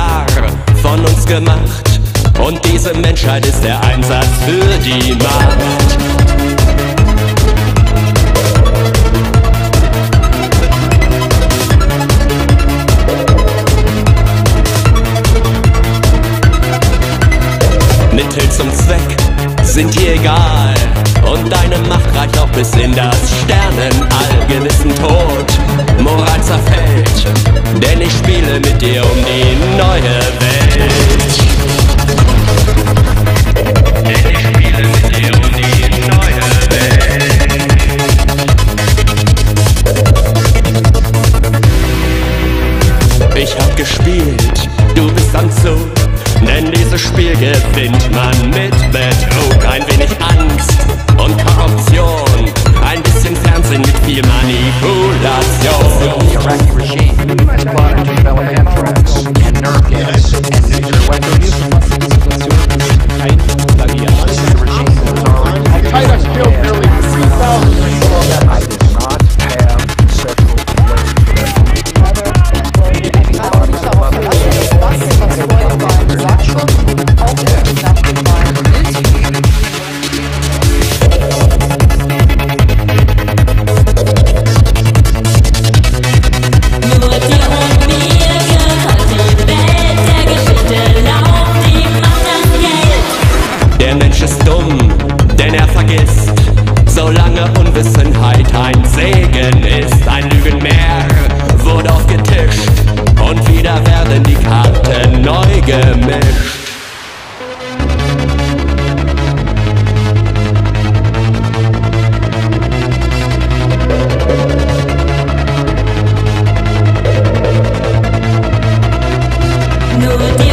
Narr von uns gemacht. Und diese Menschheit ist der Einsatz für die Macht. Mittel zum Zweck sind dir egal. Und deine Macht reicht auch bis in das Sternenall. Gewissen Tod, Moral zerfällt, denn ich spiele mit dir um die neue Welt. Denn ich spiele mit dir um die neue Welt. Ich hab gespielt, du bist am Zug. Denn dieses Spiel gewinnt man mit Betrug. Ein wenig Angst und Korruption, ein bisschen Fernsehen mit viel Manipulation. The Iraqi regime plotted to develop anthrax and nerve gas and nuclear weapons. The regime that was already Al-Qaeda killed nearly 3,000 people. I did not have sexual Der Mensch ist dumm, denn er vergisst, solange Unwissenheit ein Segen ist. Ein Lügenmeer wurde aufgetischt und wieder werden die Karten neu gemischt. Nur die